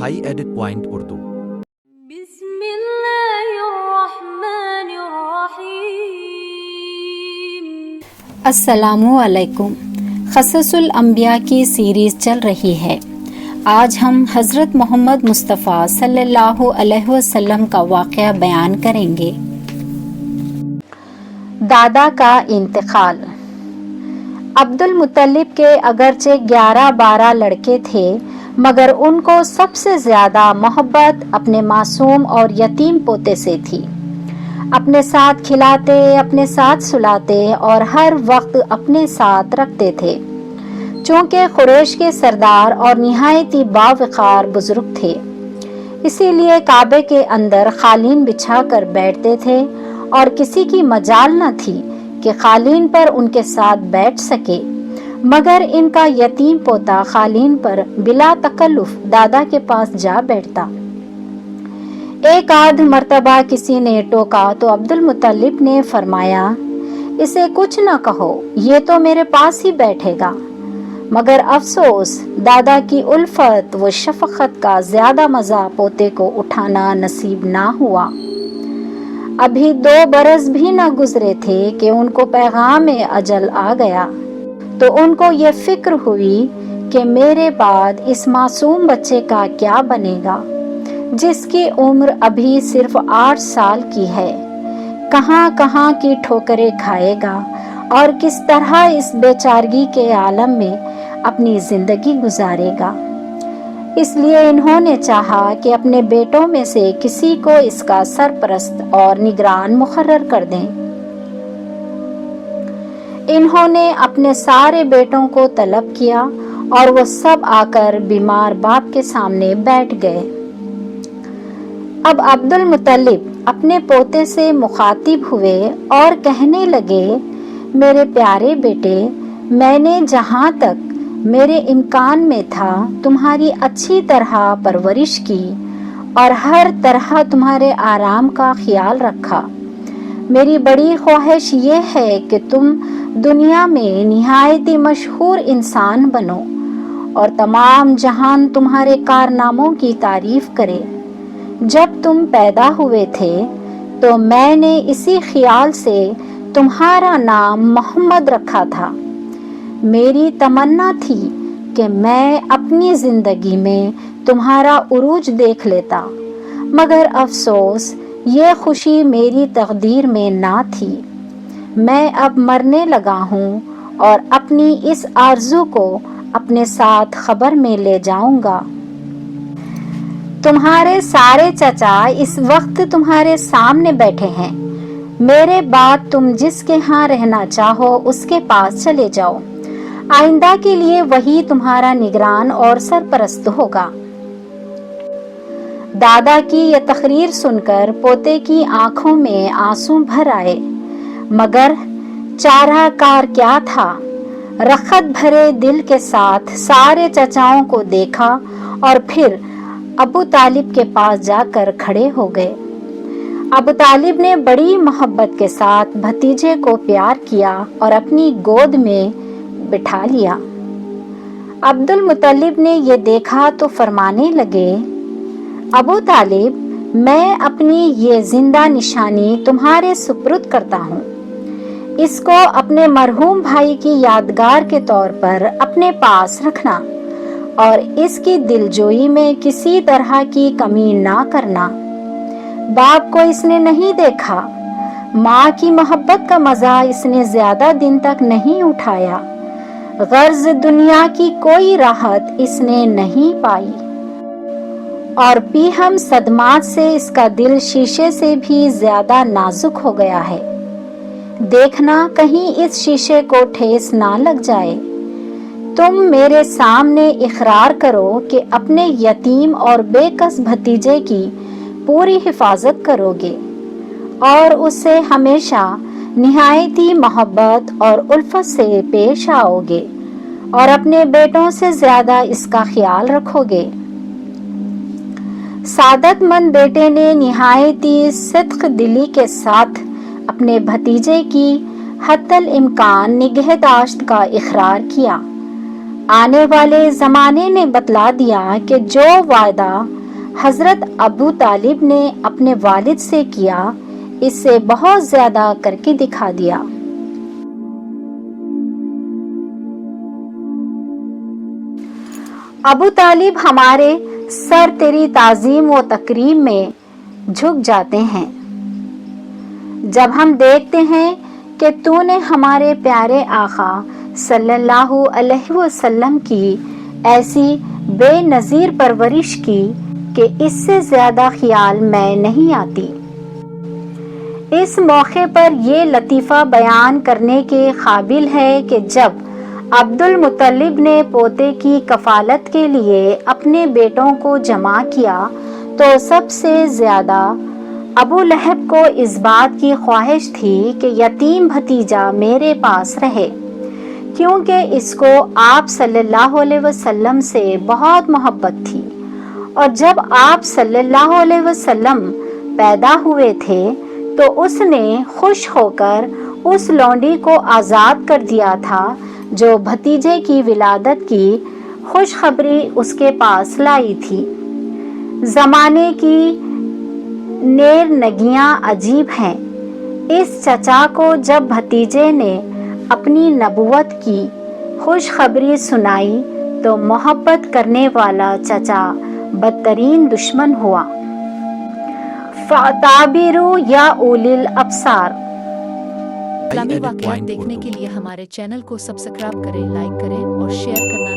High edit point Urdu. بسم اللہ الرحمن الرحیم۔ السلام علیکم۔ قصص الانبیاء کی سیریز چل رہی ہے۔ آج ہم حضرت محمد مصطفیٰ صلی اللہ علیہ وسلم کا واقعہ بیان کریں گے۔ دادا کا انتقال۔ عبد المطلب کے اگرچہ 11-12 لڑکے تھے، مگر ان کو سب سے زیادہ محبت اپنے معصوم اور یتیم پوتے سے تھی۔ اپنے ساتھ کھلاتے، اپنے ساتھ سلاتے اور ہر وقت اپنے ساتھ رکھتے تھے۔ چونکہ قریش کے سردار اور نہایت باوقار بزرگ تھے، اسی لیے کعبے کے اندر قالین بچھا کر بیٹھتے تھے اور کسی کی مجال نہ تھی کہ قالین پر ان کے ساتھ بیٹھ سکے، مگر ان کا یتیم پوتا قالین پر بلا تکلف دادا کے پاس جا بیٹھتا۔ ایک آدھ مرتبہ کسی نے ٹوکا تو عبد المطلب نے فرمایا، اسے کچھ نہ کہو، یہ تو میرے پاس ہی بیٹھے گا۔ مگر افسوس، دادا کی الفت و شفقت کا زیادہ مزہ پوتے کو اٹھانا نصیب نہ ہوا۔ ابھی 2 برس بھی نہ گزرے تھے کہ ان کو پیغام اجل آ گیا، تو ان کو یہ فکر ہوئی کہ میرے بعد اس معصوم بچے کا کیا بنے گا، جس کی عمر ابھی صرف 8 سال کی ہے۔ کہاں کہاں کی ٹھوکریں کھائے گا اور کس طرح اس بیچارگی کے عالم میں اپنی زندگی گزارے گا۔ اس لیے انہوں نے چاہا کہ اپنے بیٹوں میں سے کسی کو اس کا سرپرست اور نگران مقرر کر دیں۔ انہوں نے اپنے سارے بیٹوں کو طلب کیا اور وہ سب آ کر بیمار باپ کے سامنے بیٹھ گئے۔ اب عبد المطلب اپنے پوتے سے مخاطب ہوئے اور کہنے لگے، میرے پیارے بیٹے، میں نے جہاں تک میرے امکان میں تھا تمہاری اچھی طرح پرورش کی اور ہر طرح تمہارے آرام کا خیال رکھا۔ میری بڑی خواہش یہ ہے کہ تم دنیا میں نہایت مشہور انسان بنو اور تمام جہان تمہارے کارناموں کی تعریف کرے۔ جب تم پیدا ہوئے تھے تو میں نے اسی خیال سے تمہارا نام محمد رکھا تھا۔ میری تمنا تھی کہ میں اپنی زندگی میں تمہارا عروج دیکھ لیتا، مگر افسوس یہ خوشی میری تقدیر میں نہ تھی۔ میں اب مرنے لگا ہوں اور اپنی اس آرزو کو اپنے ساتھ خبر میں لے جاؤں گا۔ تمہارے سارے چچا اس وقت تمہارے سامنے بیٹھے ہیں۔ میرے بعد تم جس کے ہاں رہنا چاہو اس کے پاس چلے جاؤ۔ آئندہ کے لیے وہی تمہارا نگران اور سرپرست ہوگا۔ دادا کی یہ تقریر سن کر پوتے کی آنکھوں میں آنسو بھر آئے، مگر چارہ کار کیا تھا؟ رغبت بھرے دل کے ساتھ سارے چچاؤں کو دیکھا اور پھر ابو طالب کے پاس جا کر کھڑے ہو گئے۔ ابو طالب نے بڑی محبت کے ساتھ بھتیجے کو پیار کیا اور اپنی گود میں بٹھا لیا۔ عبد المطلب نے یہ دیکھا تو فرمانے لگے، ابو طالب، میں اپنی یہ زندہ نشانی تمہارے سپرد کرتا ہوں۔ اس کو اپنے مرحوم بھائی کی یادگار کے طور پر اپنے پاس رکھنا اور اس کی دلجوئی میں کسی طرح کی کمی نہ کرنا۔ باپ کو اس نے نہیں دیکھا، ماں کی محبت کا مزہ اس نے زیادہ دن تک نہیں اٹھایا، غرض دنیا کی کوئی راحت اس نے نہیں پائی، اور پی ہم صدمات سے اس کا دل شیشے سے بھی زیادہ نازک ہو گیا ہے۔ دیکھنا کہیں اس شیشے کو ٹھیس نہ لگ جائے۔ تم میرے سامنے اقرار کرو کہ اپنے یتیم اور بے کس بھتیجے کی پوری حفاظت کرو گے اور اس سے ہمیشہ نہایتی محبت اور الفت سے پیش آؤ گے اور اپنے بیٹوں سے زیادہ اس کا خیال رکھو گے۔ سعادت مند بیٹے نے نہایتی صدق دلی کے ساتھ اپنے بھتیجے کی حتی الامکان نگہداشت کا اقرار کیا۔ آنے والے زمانے نے بتلا دیا کہ جو وعدہ حضرت ابو طالب نے اپنے والد سے کیا اس سے بہت زیادہ کر کے دکھا دیا۔ ابو طالب ہمارے سر تیری تعظیم و تکریم میں جھک جاتے ہیں جب ہم دیکھتے ہیں کہ تو نے ہمارے پیارے آقا صلی اللہ علیہ وسلم کی ایسی بے نظیر پرورش کی کہ اس سے زیادہ خیال میں نہیں آتی۔ اس موقع پر یہ لطیفہ بیان کرنے کے قابل ہے کہ جب عبد المطلب نے پوتے کی کفالت کے لیے اپنے بیٹوں کو جمع کیا تو سب سے زیادہ ابو لہب کو اس بات کی خواہش تھی کہ یتیم بھتیجا میرے پاس رہے، کیونکہ اس کو آپ صلی اللہ علیہ وسلم سے بہت محبت تھی، اور جب آپ صلی اللہ علیہ وسلم پیدا ہوئے تھے تو اس نے خوش ہو کر اس لونڈی کو آزاد کر دیا تھا جو بھتیجے کی ولادت کی خوشخبری اس کے پاس لائی تھی۔ زمانے کی نیرنگیاں عجیب ہیں۔ اس چچا کو جب بھتیجے نے اپنی نبوت کی خوشخبری سنائی تو محبت کرنے والا چچا بدترین دشمن ہوا۔ فَاعْتَبِرُوا یا اولی الابصار۔ اسلامی واقعات دیکھنے کے لیے ہمارے چینل کو سبسکرائب کریں، لائک کریں اور شیئر کرنا